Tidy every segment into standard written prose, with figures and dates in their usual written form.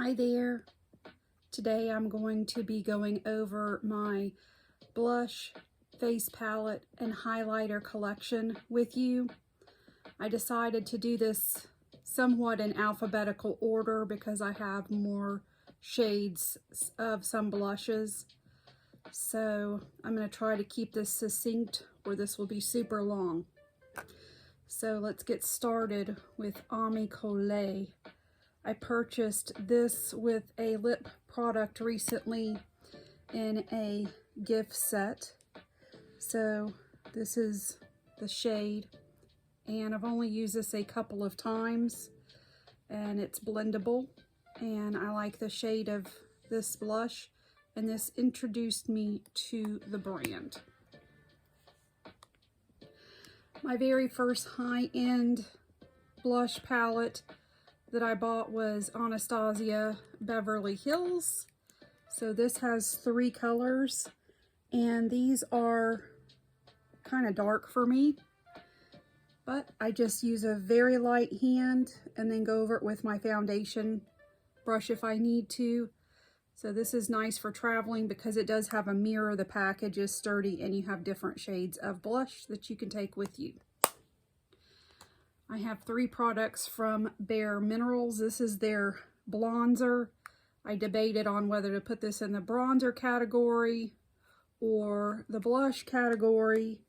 Hi there. Today I'm going to be going over my blush, face palette, and highlighter collection with you. I decided to do this somewhat in alphabetical order because I have more shades of some blushes. So I'm going to try to keep this succinct or this will be super long. So let's get started with Ami Collet. I purchased this with a lip product recently in a gift set. So this is the shade, and I've only used this a couple of times, and it's blendable, and I like the shade of this blush, and this introduced me to the brand. My very first high-end blush palette that I bought was Anastasia Beverly Hills. So this has 3 colors, and these are kind of dark for me, but I just use a very light hand and then go over it with my foundation brush if I need to. So this is nice for traveling because it does have a mirror. The package is sturdy and you have different shades of blush that you can take with you. I have 3 products from Bare Minerals. This is their bronzer. I debated on whether to put this in the bronzer category or the blush category,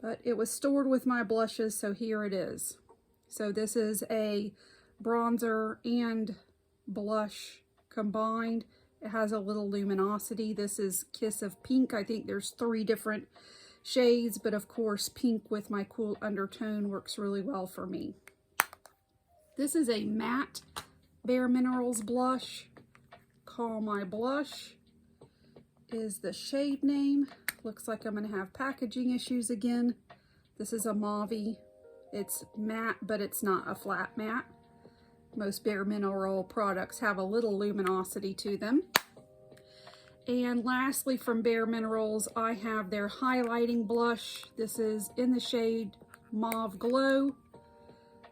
but it was stored with my blushes, so here it is. So this is a bronzer and blush combined. It has a little luminosity. This is Kiss of Pink. I think there's 3 different shades, but of course pink with my cool undertone works really well for me. This is a matte Bare Minerals blush. Call My Blush is the shade name. Looks like I'm going to have packaging issues again. This is a mauve. It's matte, but it's not a flat matte. Most Bare Mineral products have a little luminosity to them. And lastly, from Bare Minerals, I have their highlighting blush. This is in the shade Mauve Glow.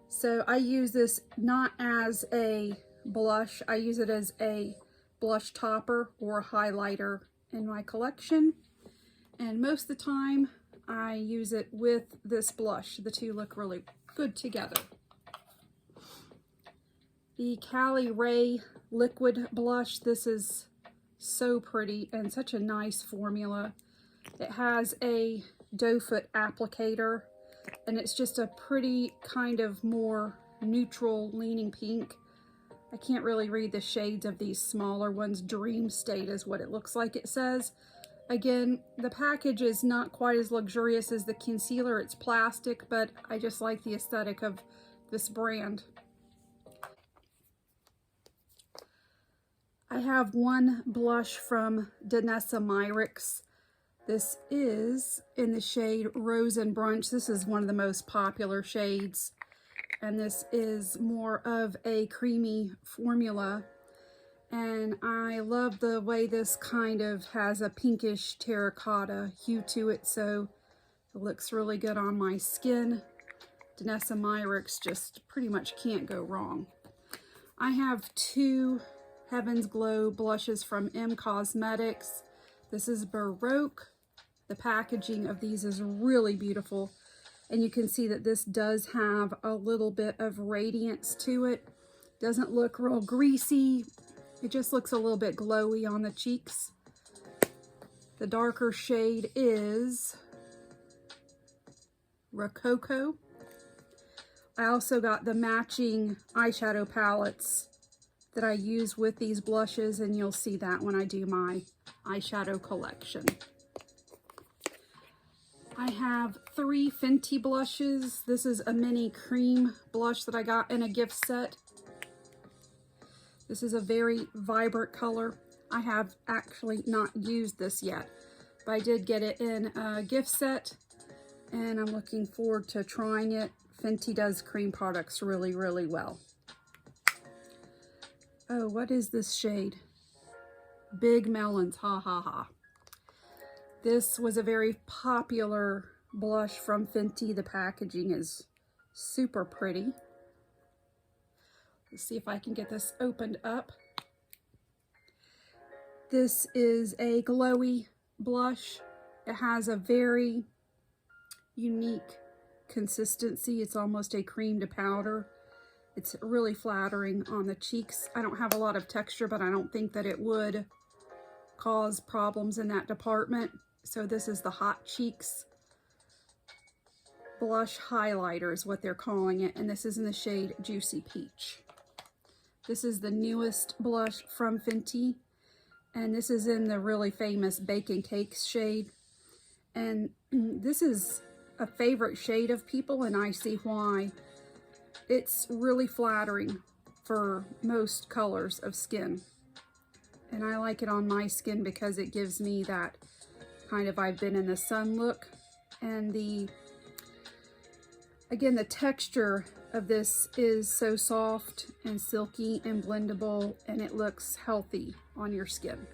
So I use this not as a blush, I use it as a blush topper or highlighter in my collection. And most of the time, I use it with this blush. The two look really good together. The Cali Ray Liquid Blush, this is so pretty and such a nice formula. It has a doe foot applicator, and it's just a pretty kind of more neutral leaning pink. I can't really read the shades of these smaller ones. Dream State is what it looks like it says. Again, the package is not quite as luxurious as the concealer. It's plastic, but I just like the aesthetic of this brand. I have one blush from Danessa Myricks. This is in the shade Rose and Brunch. This is one of the most popular shades, and this is more of a creamy formula. And I love the way this kind of has a pinkish terracotta hue to it, so it looks really good on my skin. Danessa Myricks just pretty much can't go wrong. I have 2 Heaven's Glow blushes from M Cosmetics. This is Baroque. The packaging of these is really beautiful, and you can see that this does have a little bit of radiance to it. Doesn't look real greasy. It just looks a little bit glowy on the cheeks. The darker shade is Rococo. I also got the matching eyeshadow palettes that I use with these blushes, and you'll see that when I do my eyeshadow collection. I have 3 Fenty blushes. This is a mini cream blush that I got in a gift set. This is a very vibrant color. I have actually not used this yet, but I did get it in a gift set, and I'm looking forward to trying it. Fenty does cream products really, really well. Oh, what is this shade? Big Melons, ha ha ha. This was a very popular blush from Fenty. The packaging is super pretty. Let's see if I can get this opened up. This is a glowy blush. It has a very unique consistency. It's almost a cream to powder. It's really flattering on the cheeks. I don't have a lot of texture, but I don't think that it would cause problems in that department. So this is the Hot Cheeks Blush Highlighter is what they're calling it, and this is in the shade Juicy Peach. This is the newest blush from Fenty, and this is in the really famous Bacon Cakes shade. And this is a favorite shade of people, and I see why. It's really flattering for most colors of skin. And I like it on my skin because it gives me that kind of I've been in the sun look. And again, the texture of this is so soft and silky and blendable, and it looks healthy on your skin.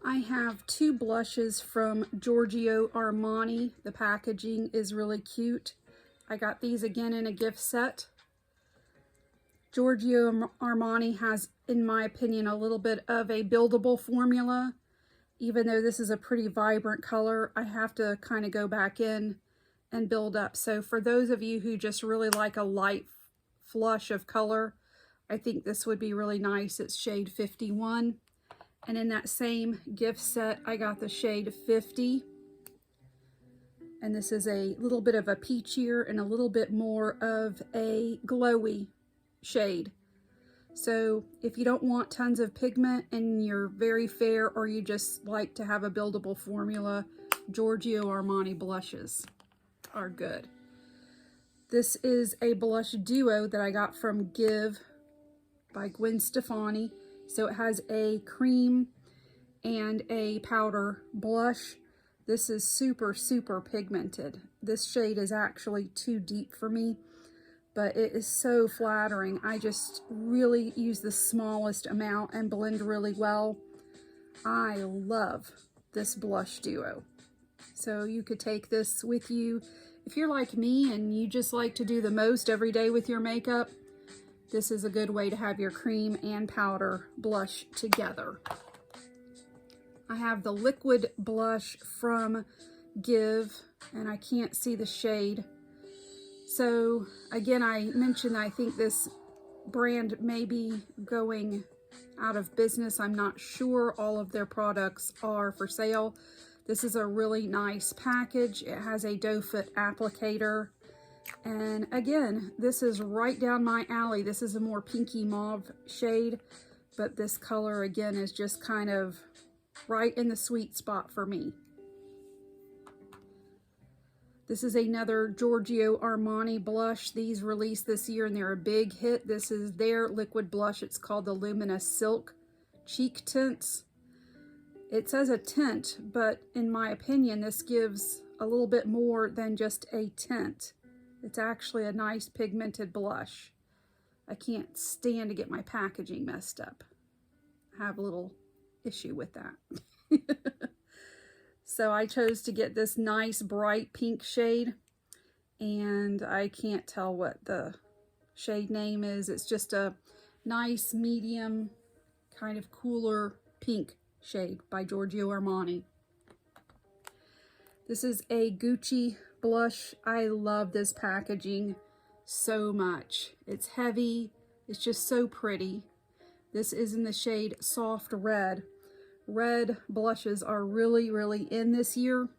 I have two blushes from Giorgio Armani. The packaging is really cute. I got these again in a gift set. Giorgio Armani has, in my opinion, a little bit of a buildable formula. Even though this is a pretty vibrant color, I have to kind of go back in and build up. So for those of you who just really like a light flush of color, I think this would be really nice. It's shade 51. And in that same gift set, I got the shade 50. And this is a little bit of a peachier and a little bit more of a glowy shade. So if you don't want tons of pigment and you're very fair, or you just like to have a buildable formula, Giorgio Armani blushes are good. This is a blush duo that I got from Give by Gwen Stefani. So it has a cream and a powder blush. This is super, super pigmented. This shade is actually too deep for me, but it is so flattering. I just really use the smallest amount and blend really well. I love this blush duo. So you could take this with you. If you're like me and you just like to do the most every day with your makeup, this is a good way to have your cream and powder blush together. I have the liquid blush from Give, and I can't see the shade. So again, I mentioned I think this brand may be going out of business. I'm not sure. All of their products are for sale. This is a really nice package. It has a doe foot applicator. And again, this is right down my alley. This is a more pinky mauve shade, but this color again is just kind of right in the sweet spot for me. This is another Giorgio Armani blush. These released this year and they're a big hit. This is their liquid blush. It's called the Luminous Silk Cheek Tints. It says a tint, but in my opinion, this gives a little bit more than just a tint. It's actually a nice pigmented blush. I can't stand to get my packaging messed up. I have a little issue with that. So I chose to get this nice bright pink shade, and I can't tell what the shade name is. It's just a nice medium kind of cooler pink shade by Giorgio Armani. This is a Gucci blush. I love this packaging so much. It's heavy. It's just so pretty. This is in the shade Soft Red. Red blushes are really, really in this year.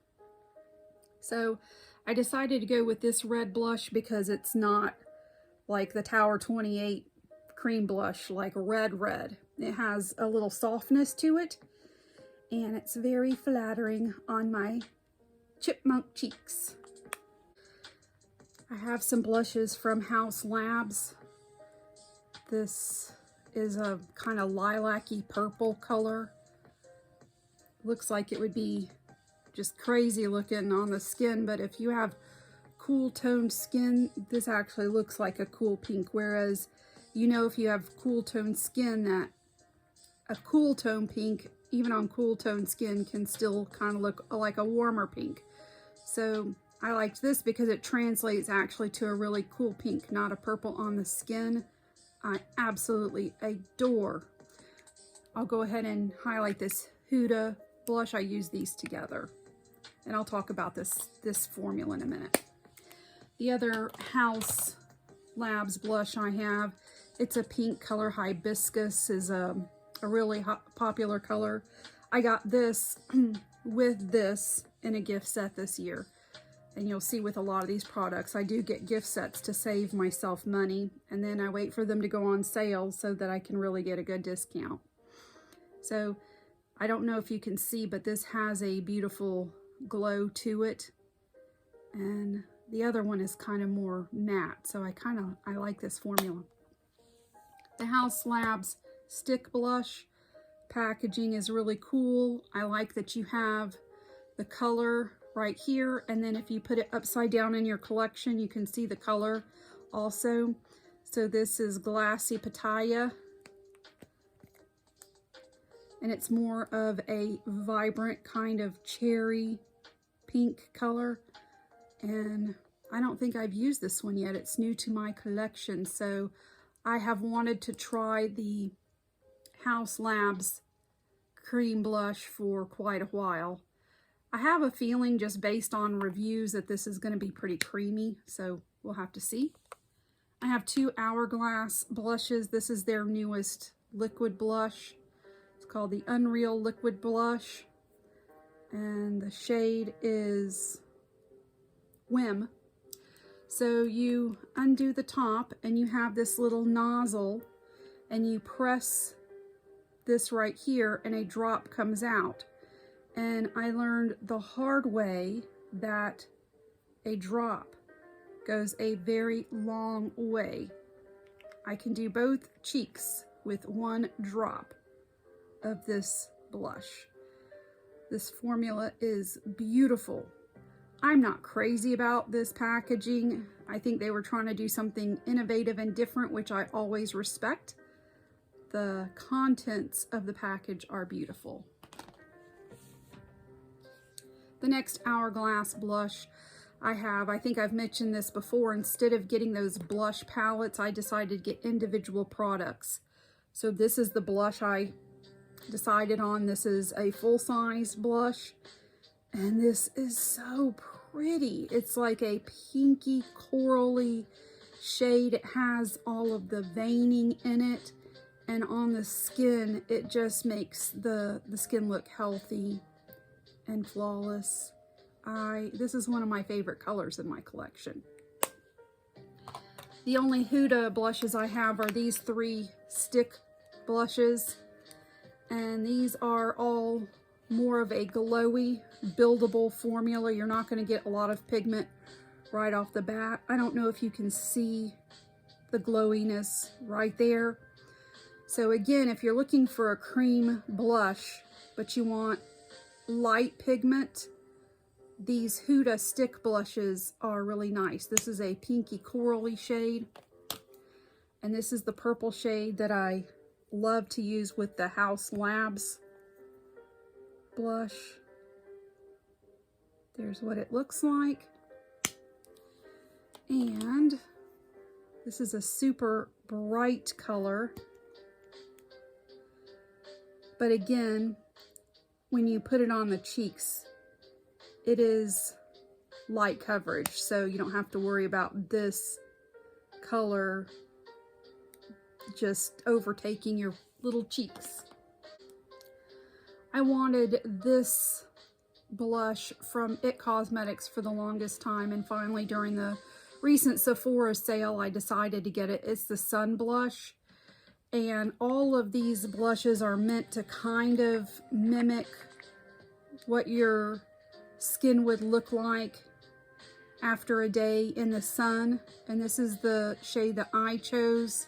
So I decided to go with this red blush because it's not like the Tower 28 cream blush, like red. It has a little softness to it, and it's very flattering on my chipmunk cheeks. I have some blushes from Haus Labs. This is a kind of lilac-y purple color. Looks like it would be just crazy looking on the skin, but if you have cool toned skin, this actually looks like a cool pink. Whereas, you know, if you have cool toned skin, that a cool tone pink, even on cool toned skin, can still kind of look like a warmer pink. So I liked this because it translates actually to a really cool pink, not a purple on the skin. I absolutely adore I'll go ahead and highlight this Huda blush. I use these together, and I'll talk about this formula in a minute. The other Haus Labs blush I have, it's a pink color. Hibiscus is a really popular color. I got this with this in a gift set this year. And you'll see with a lot of these products, I do get gift sets to save myself money. And then I wait for them to go on sale so that I can really get a good discount. So I don't know if you can see, but this has a beautiful glow to it. And the other one is kind of more matte. So I like this formula. The Haus Labs Stick Blush packaging is really cool. I like that you have the color right here, and then if you put it upside down in your collection, you can see the color also. So this is Glassy Pitaya, and it's more of a vibrant kind of cherry pink color, and I don't think I've used this one yet. It's new to my collection, so I have wanted to try the Haus Labs cream blush for quite a while. I have a feeling, just based on reviews, that this is going to be pretty creamy, so we'll have to see. I have two Hourglass blushes. This is their newest liquid blush. It's called the Unreal Liquid Blush, and the shade is Whim. So you undo the top, and you have this little nozzle, and you press this right here, and a drop comes out. And I learned the hard way that a drop goes a very long way. I can do both cheeks with one drop of this blush. This formula is beautiful. I'm not crazy about this packaging. I think they were trying to do something innovative and different, which I always respect. The contents of the package are beautiful. The next Hourglass blush I think I've mentioned this before, instead of getting those blush palettes, I decided to get individual products. So this is the blush I decided on. This is a full-size blush, and this is so pretty. It's like a pinky corally shade. It has all of the veining in it, and on the skin, it just makes the skin look healthy and flawless. This is one of my favorite colors in my collection. The only Huda blushes I have are these three stick blushes, and these are all more of a glowy, buildable formula. You're not going to get a lot of pigment right off the bat. I don't know if you can see the glowiness right there. So again, if you're looking for a cream blush, but you want light pigment, these Huda stick blushes are really nice. This is a pinky corally shade, and this is the purple shade that I love to use with the Haus Labs blush. There's what it looks like, and this is a super bright color, but again, when you put it on the cheeks, it is light coverage, so you don't have to worry about this color just overtaking your little cheeks. I wanted this blush from IT Cosmetics for the longest time, and finally during the recent Sephora sale I decided to get it. It's the Sun Blush, and all of these blushes are meant to kind of mimic what your skin would look like after a day in the sun, and this is the shade that I chose.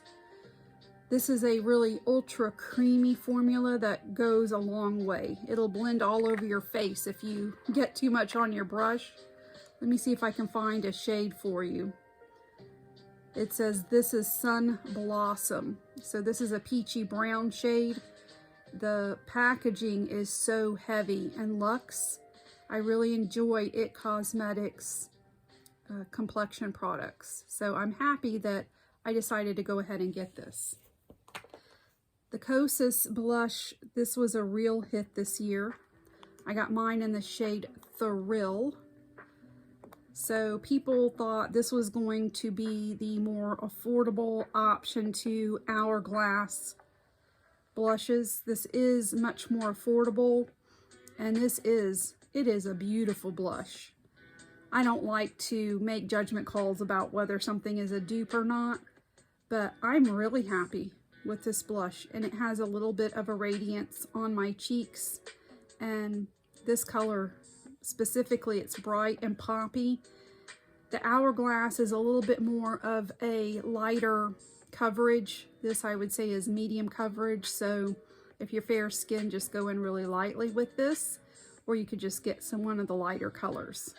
This is a really ultra creamy formula that goes a long way. It'll blend all over your face if you get too much on your brush. Let me see if I can find a shade for you. It says this is Sun Blossom. So this is a peachy brown shade. The packaging is so heavy and luxe. I really enjoy IT Cosmetics complexion products. So I'm happy that I decided to go ahead and get this. The Kosas blush, this was a real hit this year. I got mine in the shade Thrill. So people thought this was going to be the more affordable option to Hourglass blushes. This is much more affordable, and it is a beautiful blush. I don't like to make judgment calls about whether something is a dupe or not, but I'm really happy with this blush, and it has a little bit of a radiance on my cheeks, and this color specifically, it's bright and poppy. The Hourglass is a little bit more of a lighter coverage. This I would say is medium coverage, so if you're fair skin, just go in really lightly with this, or you could just get one of the lighter colors.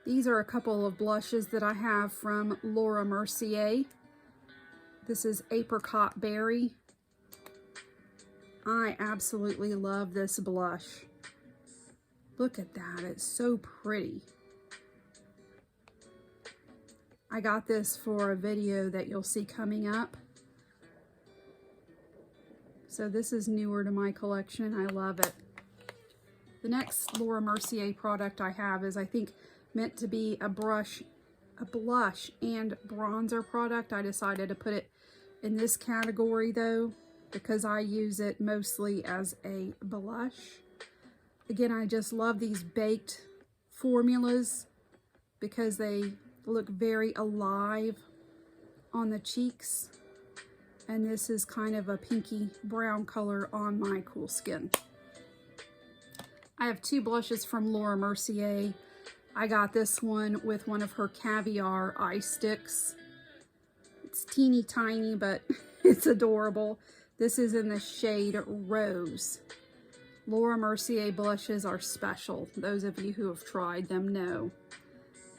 These are a couple of blushes that I have from Laura Mercier. This is Apricot Berry. I absolutely love this blush. Look at that, it's so pretty. I got this for a video that you'll see coming up. So this is newer to my collection, I love it. The next Laura Mercier product I have is, I think, meant to be a blush and bronzer product. I decided to put it in this category though, because I use it mostly as a blush. Again, I just love these baked formulas because they look very alive on the cheeks. And this is kind of a pinky brown color on my cool skin. I have two blushes from Laura Mercier. I got this one with one of her Caviar eye sticks. It's teeny tiny, but it's adorable. This is in the shade Rose. Laura Mercier blushes are special. Those of you who have tried them know.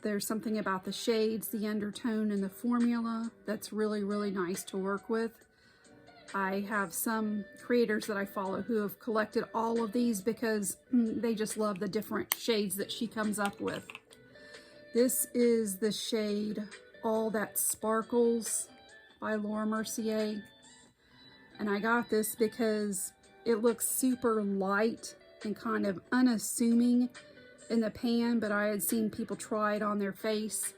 There's something about the shades, the undertone, and the formula that's really, really nice to work with. I have some creators that I follow who have collected all of these because they just love the different shades that she comes up with. This is the shade All That Sparkles by Laura Mercier. And I got this because it looks super light and kind of unassuming in the pan, but I had seen people try it on their face,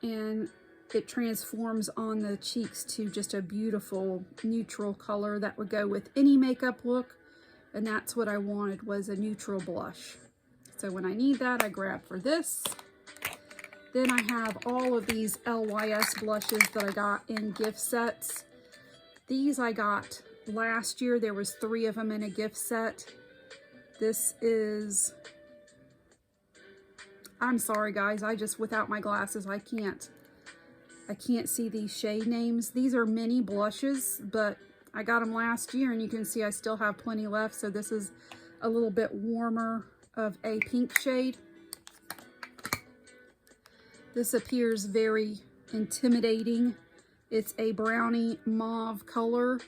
and it transforms on the cheeks to just a beautiful neutral color that would go with any makeup look, and that's what I wanted, was a neutral blush. So when I need that, I grab for this. Then I have all of these LYS blushes that I got in gift sets. These I got last year. There was 3 of them in a gift set. This is, I'm sorry guys, without my glasses, I can't see these shade names. These are mini blushes, but I got them last year, and you can see I still have plenty left. So this is a little bit warmer of a pink shade. This appears very intimidating. It's a brownie mauve color,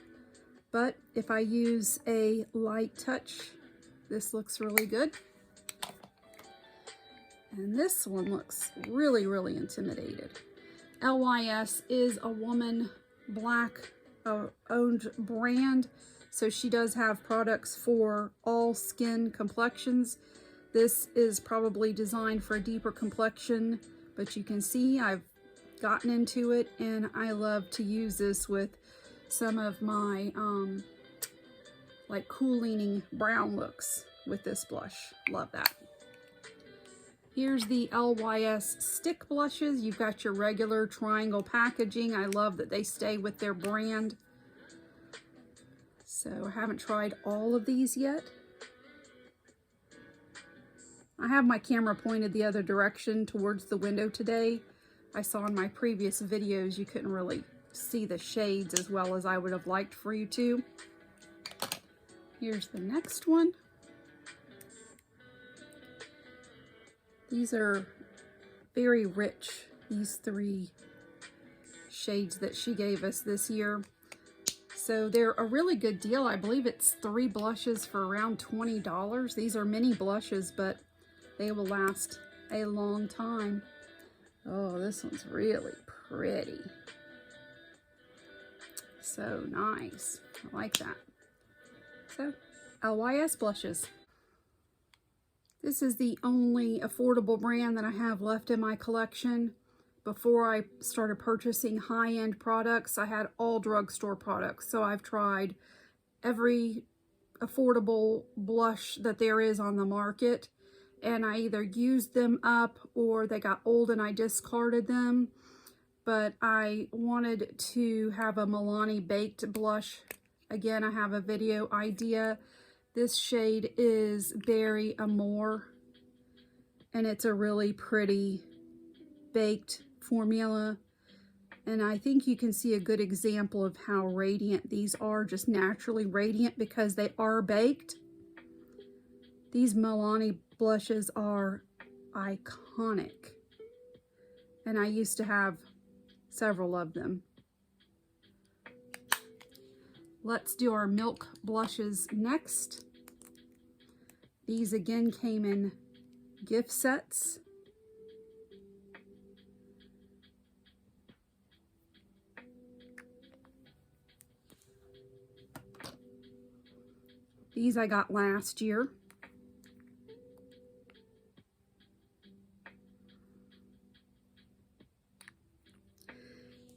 but if I use a light touch, this looks really good. And this one looks really, really intimidated. LYS is a woman black owned brand, so she does have products for all skin complexions. This is probably designed for a deeper complexion, but you can see I've gotten into it, and I love to use this with some of my like cool leaning brown looks with this blush. Love that. Here's the LYS stick blushes. You've got your regular triangle packaging. I love that they stay with their brand. So I haven't tried all of these yet. I have my camera pointed the other direction towards the window today. I saw in my previous videos you couldn't really see the shades as well as I would have liked for you to. Here's the next one. These are very rich, these 3 shades that she gave us this year. So they're a really good deal. I believe it's 3 blushes for around $20. These are mini blushes, but they will last a long time. Oh, this one's really pretty. So nice. I like that. So, LYS blushes. This is the only affordable brand that I have left in my collection. Before I started purchasing high-end products, I had all drugstore products. So I've tried every affordable blush that there is on the market, and I either used them up or they got old and I discarded them. But I wanted to have a Milani baked blush. Again, I have a video idea. This shade is Berry Amore, and it's a really pretty baked formula. And I think you can see a good example of how radiant these are, just naturally radiant because they are baked. These Milani blushes are iconic, and I used to have several of them. Let's do our milk blushes next. These again came in gift sets. These I got last year.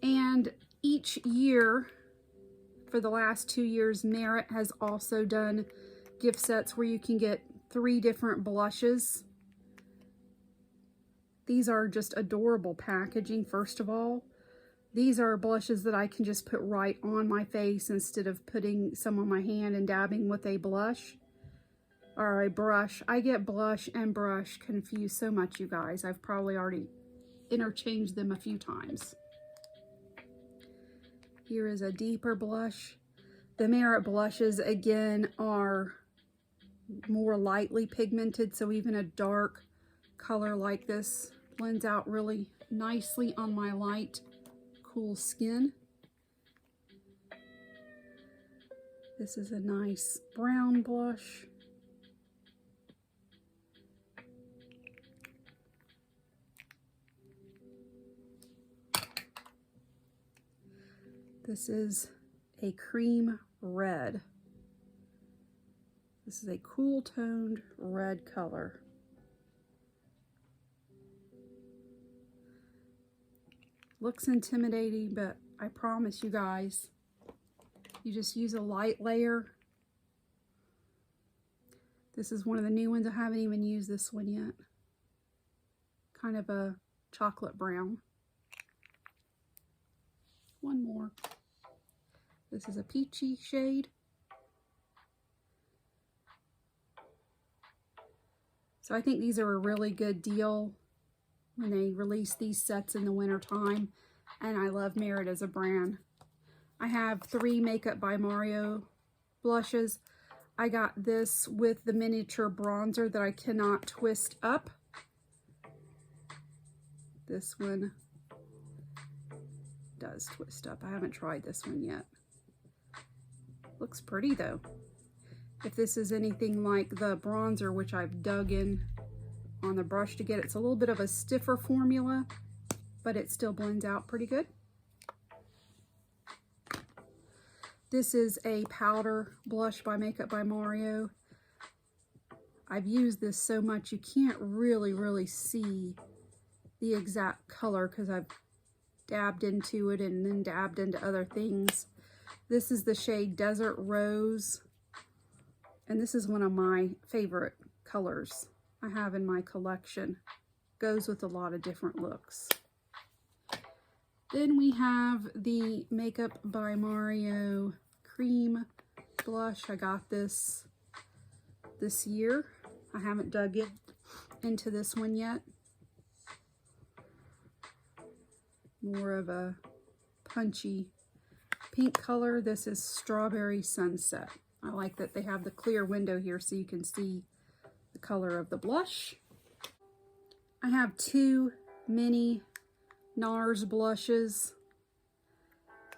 And each year, for the last 2 years, Merit has also done gift sets where you can get 3 different blushes. These are just adorable packaging, first of all. These are blushes that I can just put right on my face instead of putting some on my hand and dabbing with a blush or a brush. I get blush and brush confused so much, you guys. I've probably already interchanged them a few times. Here is a deeper blush. The Merit blushes, again, are more lightly pigmented, so even a dark color like this blends out really nicely on my light, cool skin. This is a nice brown blush. This is a cream red. This is a cool toned red color. Looks intimidating, but I promise you guys, you just use a light layer. This is one of the new ones. I haven't even used this one yet. Kind of a chocolate brown. One more. This is a peachy shade. So I think these are a really good deal when they release these sets in the winter time, and I love Merit as a brand. I have 3 Makeup by Mario blushes. I got this with the miniature bronzer that I cannot twist up. This one does twist up. I haven't tried this one yet. Looks pretty though. If this is anything like the bronzer, which I've dug in on the brush to get, it's a little bit of a stiffer formula, but it still blends out pretty good. This is a powder blush by Makeup by Mario. I've used this so much you can't really see the exact color because I've dabbed into it and then dabbed into other things. This is the shade Desert Rose, and this is one of my favorite colors I have in my collection. Goes with a lot of different looks. Then we have the Makeup by Mario cream blush. I got this year. I haven't dug into this one yet. More of a punchy pink color. This is Strawberry Sunset. I like that they have the clear window here so you can see the color of the blush. I have 2 mini NARS blushes.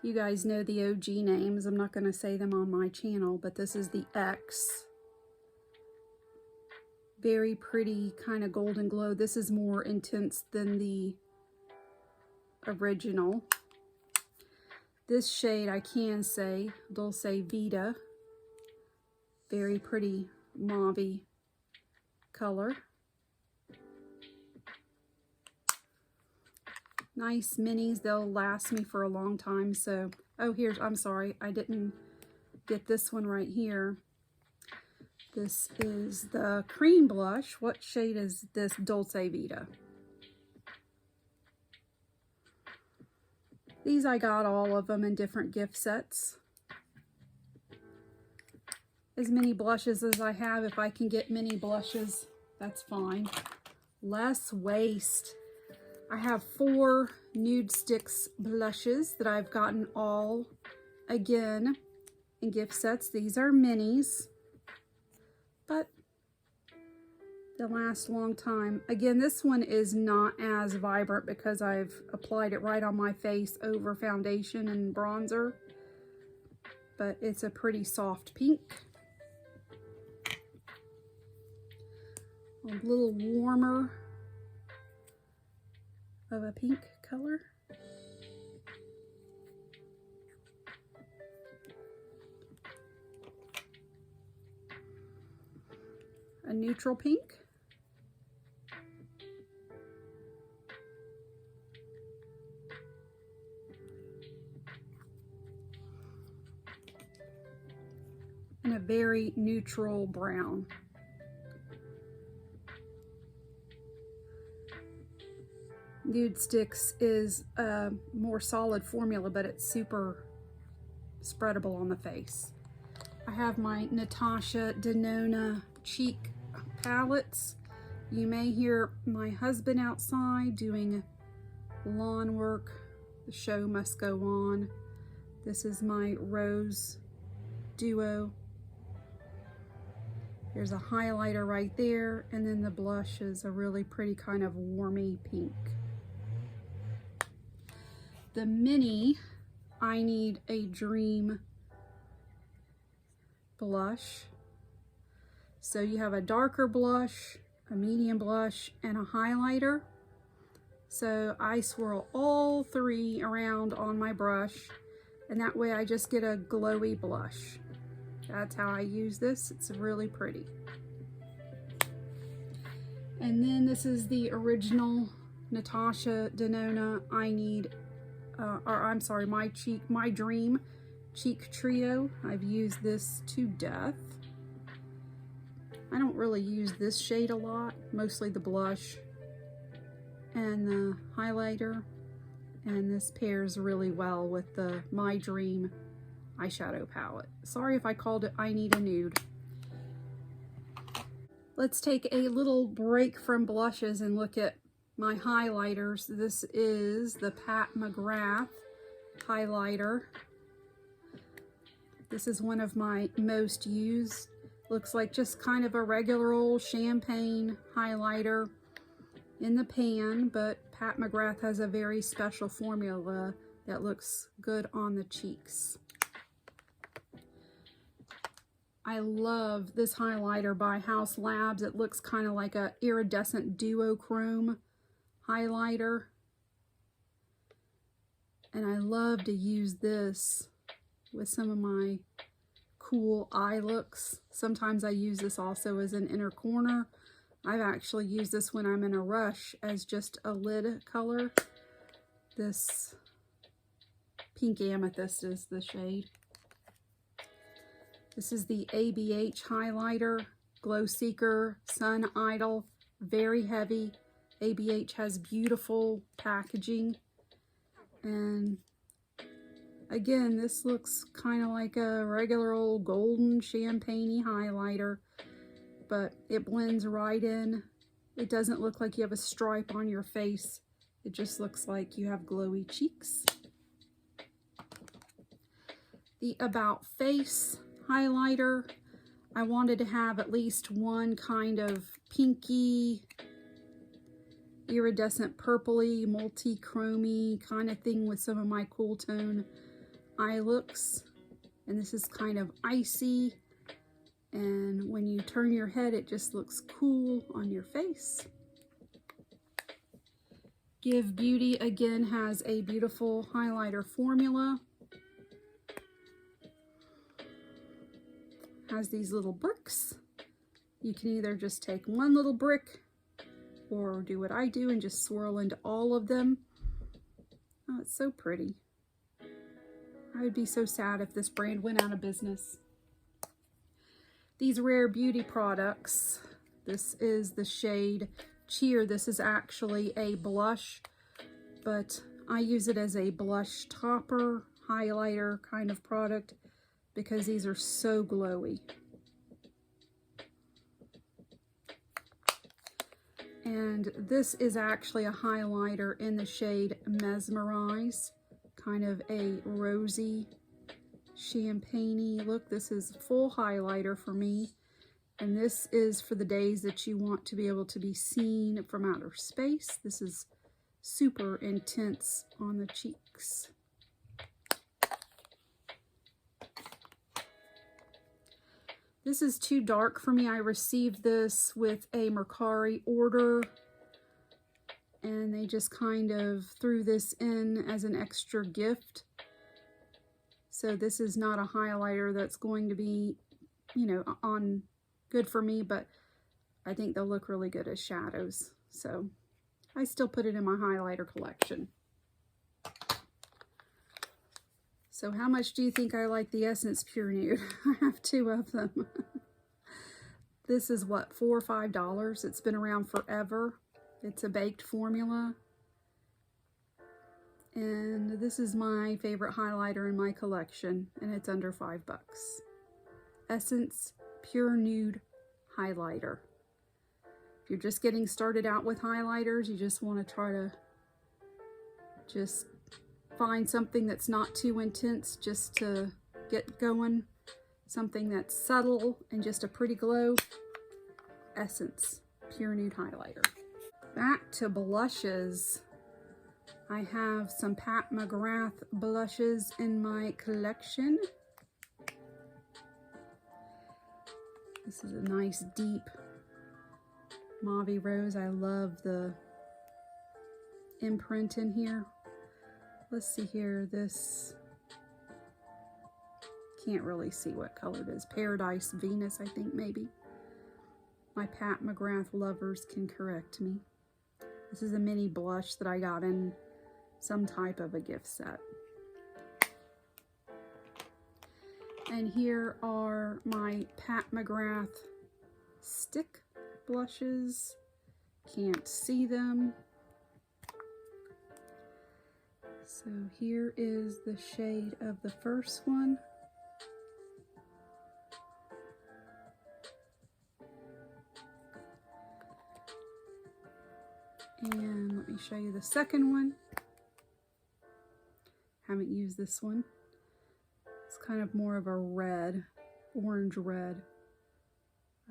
You guys know the OG names. I'm not going to say them on my channel, but this is the X. Very pretty, kind of golden glow. This is more intense than the original. This shade I can say Dulce Vita. Very pretty mauve color. Nice minis. They'll last me for a long time. So, oh, I'm sorry. I didn't get this one right here. This is the cream blush. What shade is this Dulce Vita? These I got all of them in different gift sets. As many blushes as I have. If I can get many blushes, that's fine. Less waste. I have 4 Nude Sticks blushes that I've gotten all, again, in gift sets. These are minis, but they'll last a long time. Again, this one is not as vibrant because I've applied it right on my face over foundation and bronzer, but it's a pretty soft pink. A little warmer of a pink color. A neutral pink. And a very neutral brown. Nude Sticks is a more solid formula, but it's super spreadable on the face. I have my Natasha Denona cheek palettes. You may hear my husband outside doing lawn work. The show must go on. This is my Rose Duo. There's a highlighter right there, and then the blush is a really pretty kind of warmy pink. The mini I Need a Dream blush. So you have a darker blush, a medium blush, and a highlighter. So I swirl all 3 around on my brush, and that way I just get a glowy blush. That's how I use this. It's really pretty. And then this is the original Natasha Denona My Dream Cheek Trio. I've used this to death. I don't really use this shade a lot, mostly the blush and the highlighter, and this pairs really well with the My Dream eyeshadow palette. Sorry if I called it I Need a Nude. Let's take a little break from blushes and look at my highlighters. This is the Pat McGrath highlighter. This is one of my most used. Looks like just kind of a regular old champagne highlighter in the pan, but Pat McGrath has a very special formula that looks good on the cheeks. I love this highlighter by Haus Labs. It looks kind of like a iridescent duochrome highlighter, and I love to use this with some of my cool eye looks. Sometimes I use this also as an inner corner. I've actually used this when I'm in a rush as just a lid color. This pink amethyst is the shade. This is the ABH highlighter, Glow Seeker Sun Idol, very heavy. ABH has beautiful packaging, and again, this looks kind of like a regular old golden champagne-y highlighter, but it blends right in. It doesn't look like you have a stripe on your face. It just looks like you have glowy cheeks. The About Face highlighter, I wanted to have at least one kind of pinky, iridescent purpley, multi-chromey kind of thing with some of my cool tone eye looks. And this is kind of icy, and when you turn your head it just looks cool on your face. Give Beauty again has a beautiful highlighter formula. has these little bricks. You can either just take one little brick or do what I do and just swirl into all of them. Oh, it's so pretty. I would be so sad if this brand went out of business. These Rare Beauty products, this is the shade Cheer. This is actually a blush, but I use it as a blush topper, highlighter kind of product because these are so glowy. And this is actually a highlighter in the shade Mesmerize, kind of a rosy, champagne-y look. This is full highlighter for me. And this is for the days that you want to be able to be seen from outer space. This is super intense on the cheeks. This is too dark for me. I received this with a Mercari order, and they just kind of threw this in as an extra gift. So this is not a highlighter that's going to be, you know, on good for me, but I think they'll look really good as shadows. So I still put it in my highlighter collection. So how much do you think I like the Essence Pure Nude? I have 2 of them. This is what, $4 or $5? It's been around forever. It's a baked formula. And this is my favorite highlighter in my collection, and it's under $5. Essence Pure Nude Highlighter. If you're just getting started out with highlighters, you just want to try to just find something that's not too intense just to get going, something that's subtle and just a pretty glow. Essence Pure Nude Highlighter. Back to blushes. I have some Pat McGrath blushes in my collection. This is a nice deep mauve rose. I love the imprint in here. Let's see here, this, can't really see what color it is. Paradise Venus, I think, maybe. My Pat McGrath lovers can correct me. This is a mini blush that I got in some type of a gift set. And here are my Pat McGrath stick blushes. Can't see them. So here is the shade of the first one. And let me show you the second one. Haven't used this one. It's kind of more of a red, orange red.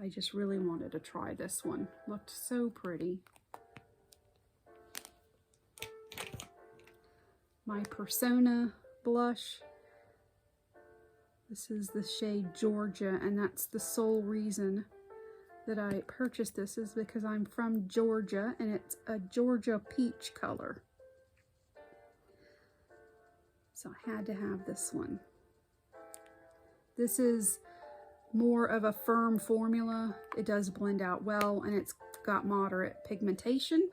I just really wanted to try this one. Looked so pretty. My Persona blush. This is the shade Georgia, and that's the sole reason that I purchased this, is because I'm from Georgia and it's a Georgia peach color. So I had to have this one. This is more of a firm formula. It does blend out well, and it's got moderate pigmentation.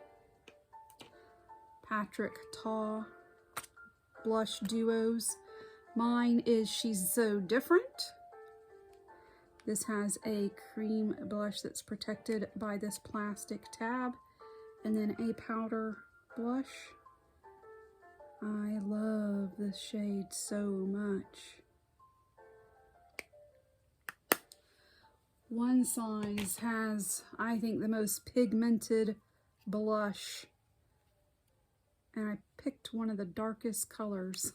Patrick Ta blush duos. Mine is She's So Different. This has a cream blush that's protected by this plastic tab, and then a powder blush. I love this shade so much. One Size has, I think, the most pigmented blush, and I picked one of the darkest colors.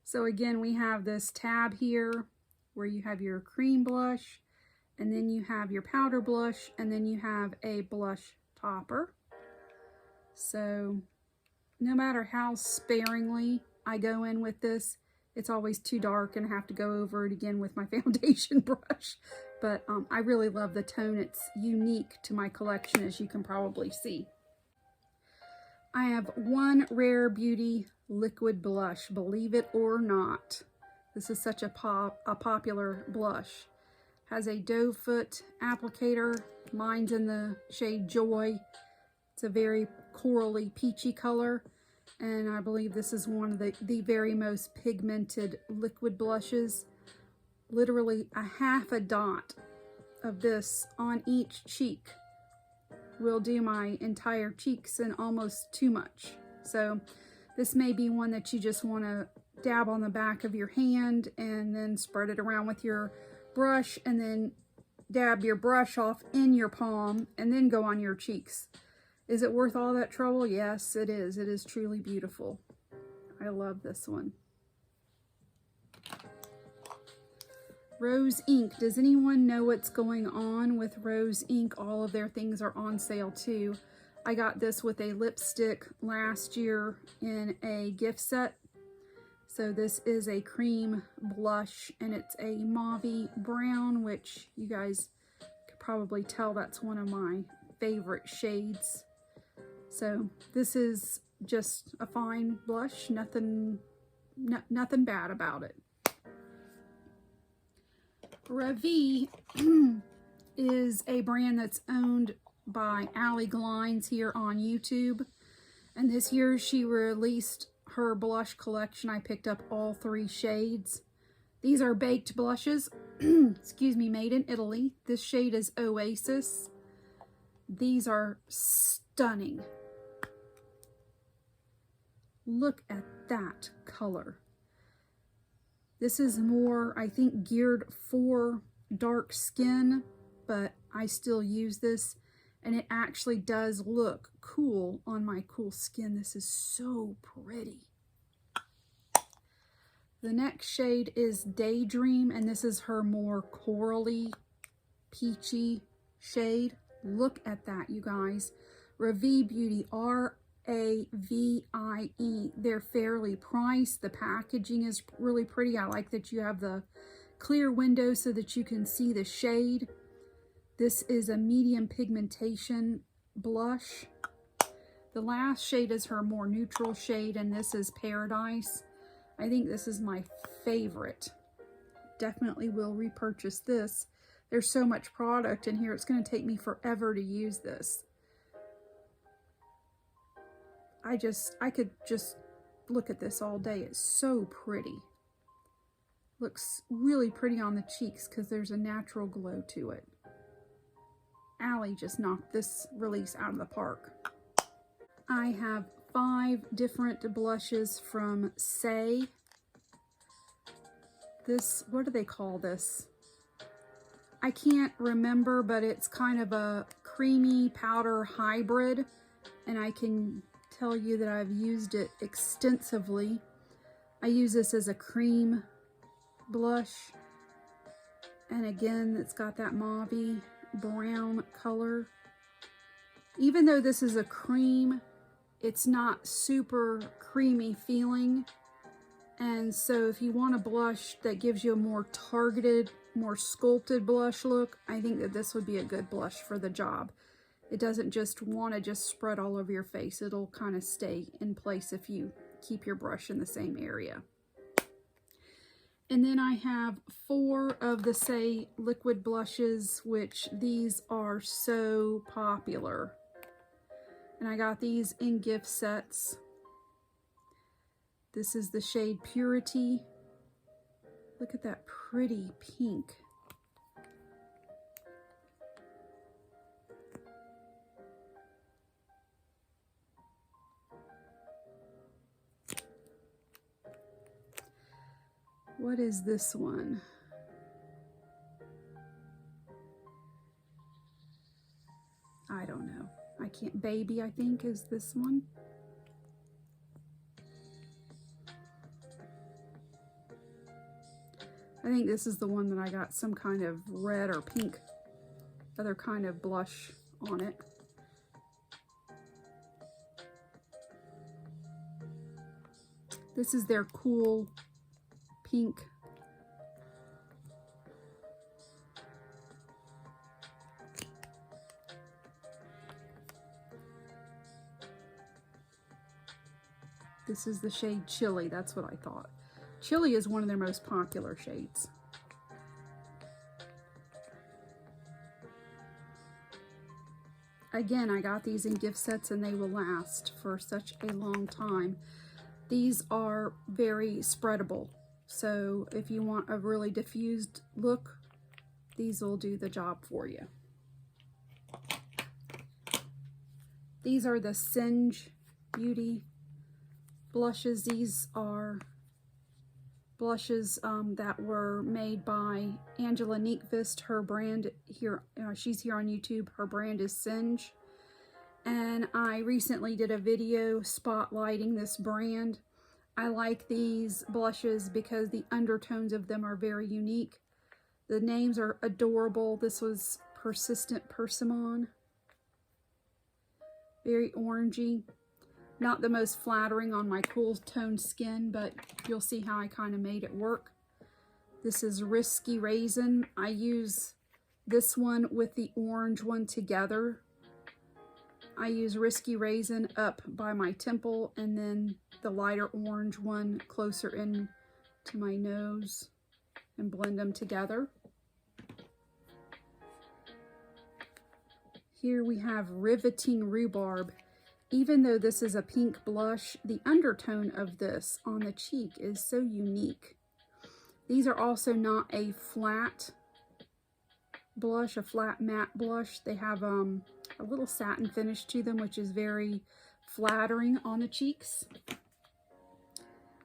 So again, we have this tab here where you have your cream blush, and then you have your powder blush, and then you have a blush topper. So no matter how sparingly I go in with this, it's always too dark and I have to go over it again with my foundation brush. But I really love the tone. It's unique to my collection, as you can probably see. I have one Rare Beauty liquid blush, believe it or not. This is such a popular blush. Has a doe foot applicator. Mine's in the shade Joy. It's a very corally peachy color. And I believe this is one of the very most pigmented liquid blushes. Literally a half a dot of this on each cheek will do my entire cheeks and almost too much. So this may be one that you just want to dab on the back of your hand and then spread it around with your brush and then dab your brush off in your palm and then go on your cheeks. Is it worth all that trouble? Yes, it is. It is truly beautiful. I love this one. Rose Inc. Does anyone know what's going on with Rose Inc? All of their things are on sale too. I got this with a lipstick last year in a gift set. So this is a cream blush and it's a mauve brown, which you guys could probably tell that's one of my favorite shades. So this is just a fine blush, nothing bad about it. Ravi is a brand that's owned by Allie Glines here on YouTube. And this year she released her blush collection. I picked up all 3 shades. These are baked blushes, excuse me, made in Italy. This shade is Oasis. These are stunning. Look at that color. This is more, I think, geared for dark skin, but I still use this, and it actually does look cool on my cool skin. This is so pretty. The next shade is Daydream, and this is her more corally, peachy shade. Look at that, you guys. Ravi Beauty, R-A-V-I-E. They're fairly priced. The packaging is really pretty. I like that you have the clear window so that you can see the shade. This is a medium pigmentation blush. The last shade is her more neutral shade, and this is Paradise. I think this is my favorite. Definitely will repurchase this. There's so much product in here, it's going to take me forever to use this. I could just look at this all day. It's so pretty. Looks really pretty on the cheeks because there's a natural glow to it. Allie just knocked this release out of the park. I have 5 different blushes from Saie. This, what do they call this? I can't remember, but it's kind of a creamy powder hybrid, and I can tell you that I've used it extensively. I use this as a cream blush, and again, it's got that mauve brown color. Even though this is a cream, it's not super creamy feeling, and so if you want a blush that gives you a more targeted, more sculpted blush look, I think that this would be a good blush for the job. It doesn't just want to just spread all over your face. It'll kind of stay in place if you keep your brush in the same area. And then I have 4 of the Saie liquid blushes, which these are so popular. And I got these in gift sets. This is the shade Purity. Look at that pretty pink. What is this one? I don't know. I can't, Baby, I think is this one. I think this is the one that I got some kind of red or pink, other kind of blush on it. This is their cool pink. This is the shade Chili, that's what I thought. Chili is one of their most popular shades. Again, I got these in gift sets and they will last for such a long time. These are very spreadable. So if you want a really diffused look, these will do the job for you. These are the Singe Beauty blushes. These are blushes that were made by Angela Nyqvist. Her brand here, she's here on YouTube. Her brand is Singe. And I recently did a video spotlighting this brand. I like these blushes because the undertones of them are very unique. The names are adorable. This was Persistent Persimmon. Very orangey. Not the most flattering on my cool toned skin, but you'll see how I kind of made it work. This is Risky Raisin. I use this one with the orange one together. I use Risky Raisin up by my temple and then the lighter orange one closer in to my nose and blend them together. Here we have Riveting Rhubarb. Even though this is a pink blush, the undertone of this on the cheek is so unique. These are also not a flat blush, a flat matte blush. They have a little satin finish to them, which is very flattering on the cheeks.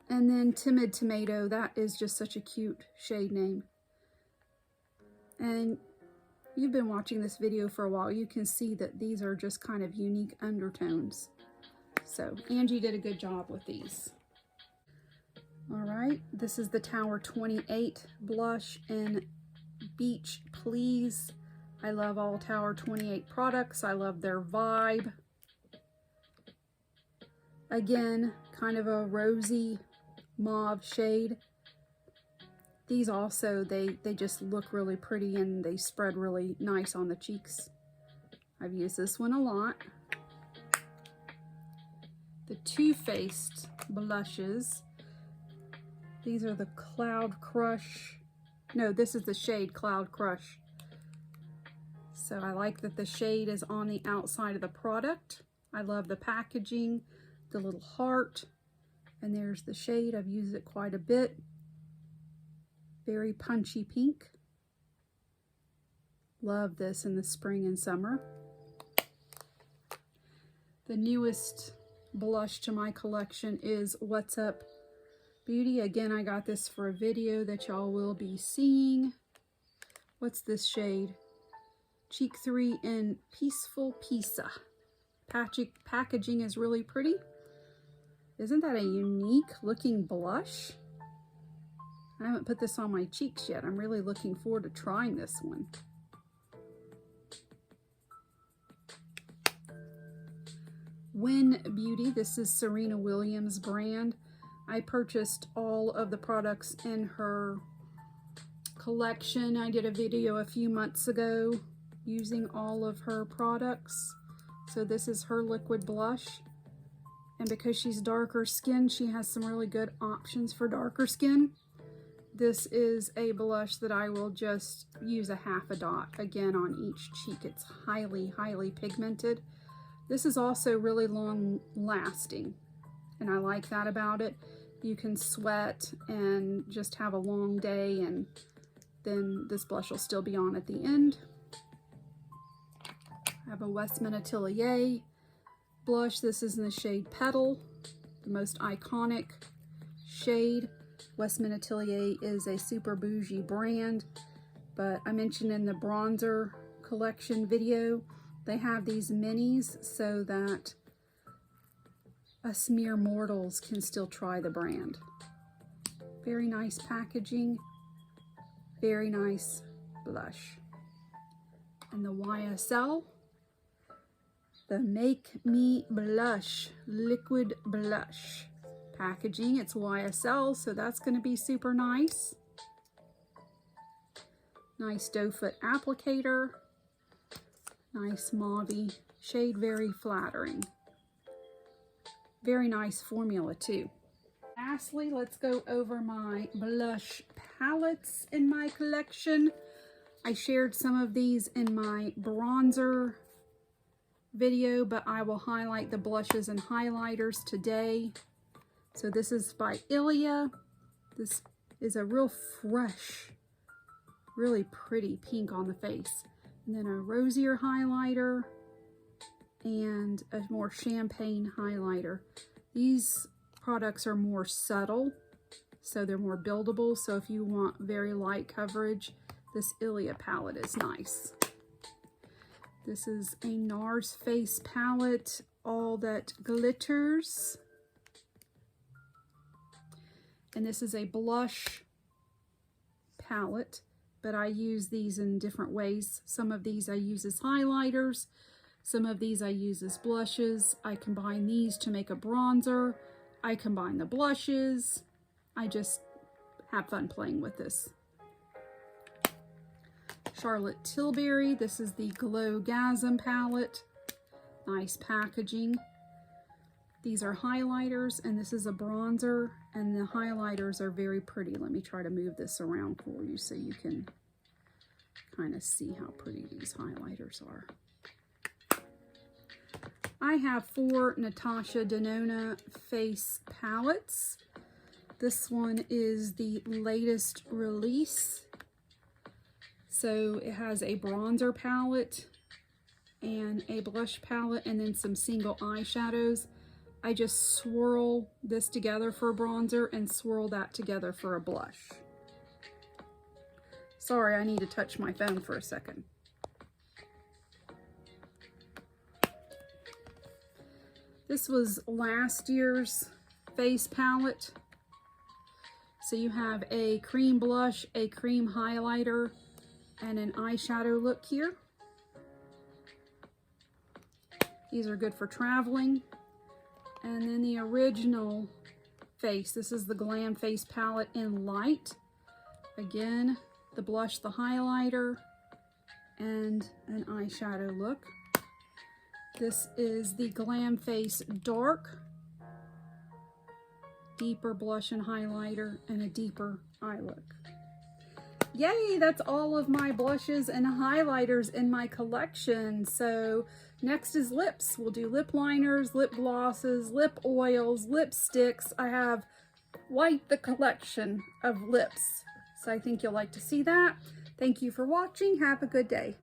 And then Timid Tomato, that is just such a cute shade name. And you've been watching this video for a while, you can see that these are just kind of unique undertones. So Angie did a good job with these. All right, this is the Tower 28 blush in Beach Please. I love all Tower 28 products. I love their vibe. Again, kind of a rosy mauve shade. These also, they just look really pretty and they spread really nice on the cheeks. I've used this one a lot. The Too Faced blushes. These are the Cloud Crush. No, this is the shade Cloud Crush. So I like that the shade is on the outside of the product. I love the packaging, the little heart, and there's the shade. I've used it quite a bit. Very punchy pink. Love this in the spring and summer. The newest blush to my collection is What's Up Beauty. Again, I got this for a video that y'all will be seeing. What's this shade? Cheek 3 in Peaceful Pizza. Packaging is really pretty. Isn't that a unique looking blush? I haven't put this on my cheeks yet. I'm really looking forward to trying this one. Win Beauty. This is Serena Williams brand. I purchased all of the products in her collection. I did a video a few months ago using all of her products. So this is her liquid blush. And because she's darker skin, she has some really good options for darker skin. This is a blush that I will just use a half a dot again on each cheek. It's highly, highly pigmented. This is also really long lasting, and I like that about it. You can sweat and just have a long day, and then this blush will still be on at the end. I have a Westman Atelier blush. This is in the shade Petal, the most iconic shade. Westman Atelier is a super bougie brand, but I mentioned in the bronzer collection video, they have these minis so that us mere mortals can still try the brand. Very nice packaging, very nice blush. And the YSL, the Make Me Blush Liquid Blush. Packaging, it's YSL, so that's going to be super nice. Nice doe foot applicator. Nice mauve shade, very flattering. Very nice formula too. lastly, let's go over my blush palettes in my collection. I shared some of these in my bronzer video, but I will highlight the blushes and highlighters today. So this is by Ilia. This is a real fresh, really pretty pink on the face. And then a rosier highlighter and a more champagne highlighter. These products are more subtle, so they're more buildable. So if you want very light coverage, this Ilia palette is nice. This is a NARS face palette, All That Glitters. And this is a blush palette, but I use these in different ways. Some of these I use as highlighters. Some of these I use as blushes. I combine these to make a bronzer. I combine the blushes. I just have fun playing with this. Charlotte Tilbury. This is the Glowgasm palette. Nice packaging. These are highlighters, and this is a bronzer, and the highlighters are very pretty. Let me try to move this around for you so you can kind of see how pretty these highlighters are. I have 4 Natasha Denona face palettes. This one is the latest release. So it has a bronzer palette and a blush palette and then some single eyeshadows. I just swirl this together for a bronzer and swirl that together for a blush. Sorry, I need to touch my phone for a second. This was last year's face palette. So you have a cream blush, a cream highlighter, and an eyeshadow look here. These are good for traveling. And then the original face. This is the Glam Face palette in light. Again, the blush, the highlighter, and an eyeshadow look. This is the Glam Face Dark. Deeper blush and highlighter, and a deeper eye look. Yay, that's all of my blushes and highlighters in my collection. So next is lips. We'll do lip liners, lip glosses, lip oils, lipsticks. I have quite the collection of lips. So I think you'll like to see that. Thank you for watching. Have a good day.